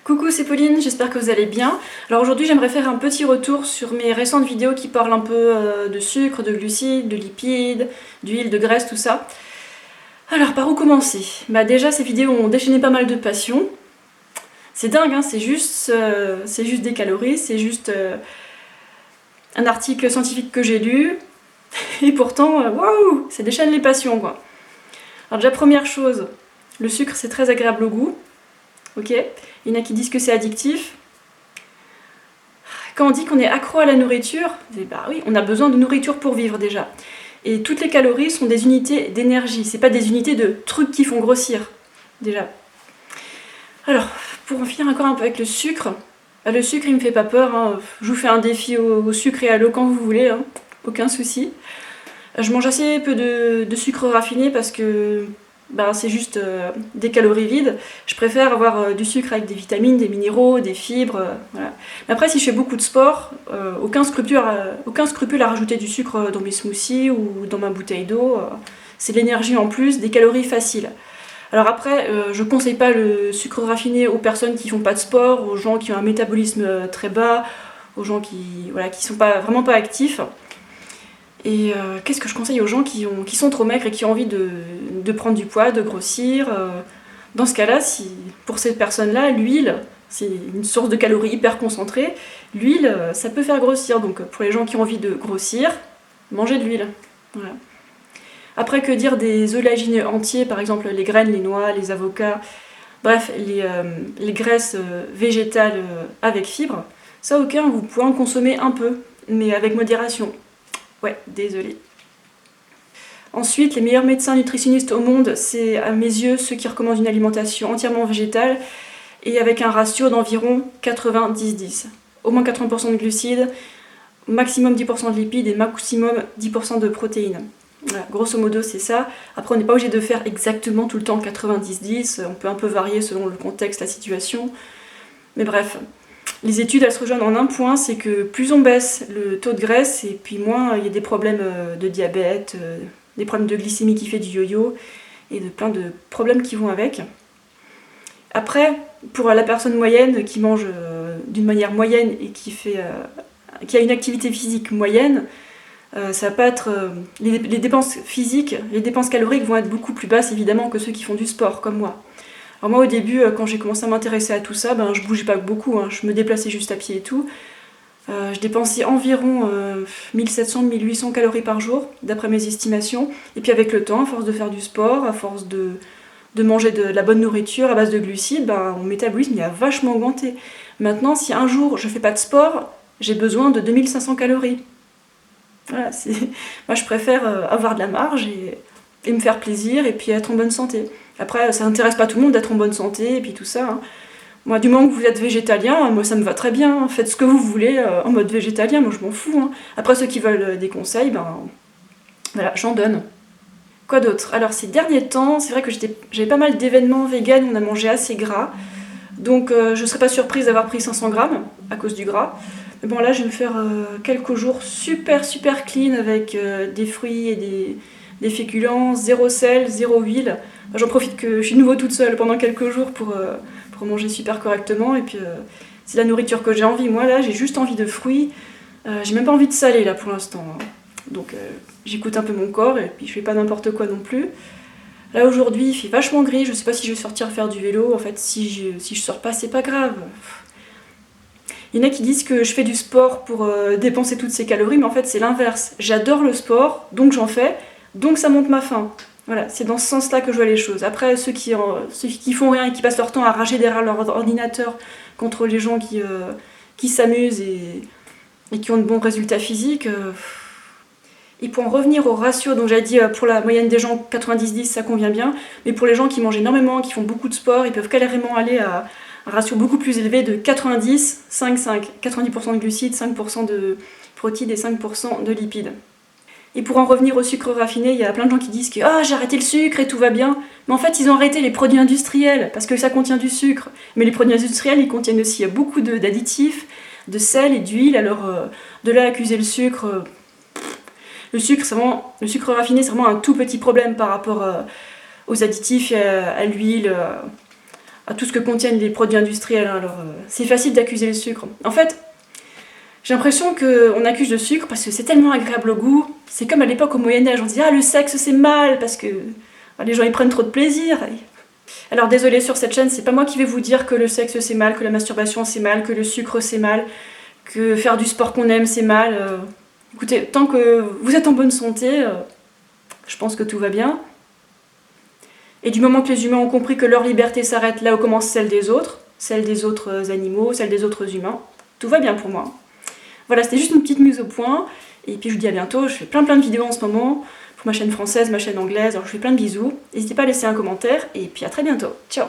Coucou, c'est Pauline, j'espère que vous allez bien. Alors aujourd'hui j'aimerais faire un petit retour sur mes récentes vidéos qui parlent un peu de sucre, de glucides, de lipides, d'huile, de graisse, tout ça. Alors par où commencer? Déjà ces vidéos ont déchaîné pas mal de passion. C'est dingue, hein, c'est juste des calories, c'est juste un article scientifique que j'ai lu. Et pourtant, waouh, ça déchaîne les passions quoi. Alors déjà première chose, le sucre c'est très agréable au goût. Ok, il y en a qui disent que c'est addictif. Quand on dit qu'on est accro à la nourriture, bah oui, on a besoin de nourriture pour vivre déjà. Et toutes les calories sont des unités d'énergie, c'est pas des unités de trucs qui font grossir, déjà. Alors, pour en finir encore un peu avec le sucre il me fait pas peur, hein. Je vous fais un défi au sucre et à l'eau quand vous voulez, hein. Aucun souci. Je mange assez peu de sucre raffiné parce que c'est juste des calories vides. Je préfère avoir du sucre avec des vitamines, des minéraux, des fibres. Voilà. Mais après, si je fais beaucoup de sport, aucun scrupule à rajouter du sucre dans mes smoothies ou dans ma bouteille d'eau. C'est de l'énergie en plus, des calories faciles. Alors après, je conseille pas le sucre raffiné aux personnes qui font pas de sport, aux gens qui ont un métabolisme très bas, aux gens qui sont vraiment pas actifs. Et qu'est-ce que je conseille aux gens qui sont trop maigres et qui ont envie de prendre du poids, de grossir Dans ce cas-là, pour ces personnes-là, l'huile, c'est une source de calories hyper concentrée. L'huile, ça peut faire grossir. Donc pour les gens qui ont envie de grossir, mangez de l'huile. Voilà. Après, que dire des oléagineux entiers, par exemple les graines, les noix, les avocats, bref, les graisses végétales avec fibres. Ça, ok, vous pouvez en consommer un peu, mais avec modération. Ouais, désolée. Ensuite, les meilleurs médecins nutritionnistes au monde, c'est à mes yeux ceux qui recommandent une alimentation entièrement végétale et avec un ratio d'environ 90-10. Au moins 80% de glucides, maximum 10% de lipides et maximum 10% de protéines. Voilà, grosso modo c'est ça. Après on n'est pas obligé de faire exactement tout le temps 90-10, on peut un peu varier selon le contexte, la situation. Mais bref, les études elles se rejoignent en un point, c'est que plus on baisse le taux de graisse et puis moins il y a des problèmes de diabète, des problèmes de glycémie qui fait du yo-yo et de plein de problèmes qui vont avec. Après, pour la personne moyenne qui mange d'une manière moyenne et qui a une activité physique moyenne, ça va pas être les dépenses physiques, les dépenses caloriques vont être beaucoup plus basses évidemment que ceux qui font du sport comme moi. Alors moi au début quand j'ai commencé à m'intéresser à tout ça, je bougeais pas beaucoup, hein, je me déplaçais juste à pied et tout. Je dépensais environ 1700-1800 calories par jour d'après mes estimations. Et puis avec le temps, à force de faire du sport, à force de manger de la bonne nourriture à base de glucides, mon métabolisme il a vachement augmenté. Maintenant si un jour je fais pas de sport, j'ai besoin de 2500 calories. Voilà, moi je préfère avoir de la marge et me faire plaisir et puis être en bonne santé. Après, ça n'intéresse pas tout le monde d'être en bonne santé et puis tout ça. Hein. Moi, du moment que vous êtes végétalien, moi ça me va très bien. Hein. Faites ce que vous voulez en mode végétalien, moi je m'en fous. Hein. Après, ceux qui veulent des conseils, voilà, j'en donne. Quoi d'autre? Alors, ces derniers temps, c'est vrai que j'avais pas mal d'événements véganes où on a mangé assez gras. Donc, je serais pas surprise d'avoir pris 500 grammes à cause du gras. Mais bon, là, je vais me faire quelques jours super clean avec des fruits et des féculents, zéro sel, zéro huile. J'en profite que je suis de nouveau toute seule pendant quelques jours pour manger super correctement. Et puis, c'est la nourriture que j'ai envie. Moi, là, j'ai juste envie de fruits. J'ai même pas envie de salé, là, pour l'instant. Hein. Donc, j'écoute un peu mon corps et puis je fais pas n'importe quoi non plus. Là, aujourd'hui, il fait vachement gris. Je sais pas si je vais sortir faire du vélo. En fait, si je sors pas, c'est pas grave. Il y en a qui disent que je fais du sport pour dépenser toutes ces calories, mais en fait c'est l'inverse. J'adore le sport, donc j'en fais, donc ça monte ma faim. Voilà, c'est dans ce sens-là que je vois les choses. Après, ceux qui font rien et qui passent leur temps à rager derrière leur ordinateur contre les gens qui s'amusent et qui ont de bons résultats physiques, et pour en revenir au ratio, donc j'avais dit pour la moyenne des gens 90-10 ça convient bien, mais pour les gens qui mangent énormément, qui font beaucoup de sport, ils peuvent carrément aller à un ratio beaucoup plus élevé de 90, 5-5. 90% de glucides, 5% de protéines et 5% de lipides. Et pour en revenir au sucre raffiné, il y a plein de gens qui disent que j'ai arrêté le sucre et tout va bien. Mais en fait, ils ont arrêté les produits industriels parce que ça contient du sucre. Mais les produits industriels, ils contiennent aussi beaucoup d'additifs, de sel et d'huile. Alors, de là à accuser le sucre... le sucre raffiné, c'est vraiment un tout petit problème par rapport aux additifs, à l'huile... à tout ce que contiennent les produits industriels. Hein. Alors, c'est facile d'accuser le sucre. En fait, j'ai l'impression qu'on accuse le sucre parce que c'est tellement agréable au goût. C'est comme à l'époque au Moyen-Âge, on disait ah le sexe c'est mal parce que les gens y prennent trop de plaisir. Alors désolé sur cette chaîne, c'est pas moi qui vais vous dire que le sexe c'est mal, que la masturbation c'est mal, que le sucre c'est mal, que faire du sport qu'on aime c'est mal. Écoutez, tant que vous êtes en bonne santé, je pense que tout va bien. Et du moment que les humains ont compris que leur liberté s'arrête là où commence celle des autres animaux, celle des autres humains, tout va bien pour moi. Voilà, c'était juste une petite mise au point. Et puis je vous dis à bientôt, je fais plein de vidéos en ce moment, pour ma chaîne française, ma chaîne anglaise, alors je fais plein de bisous. N'hésitez pas à laisser un commentaire, et puis à très bientôt. Ciao!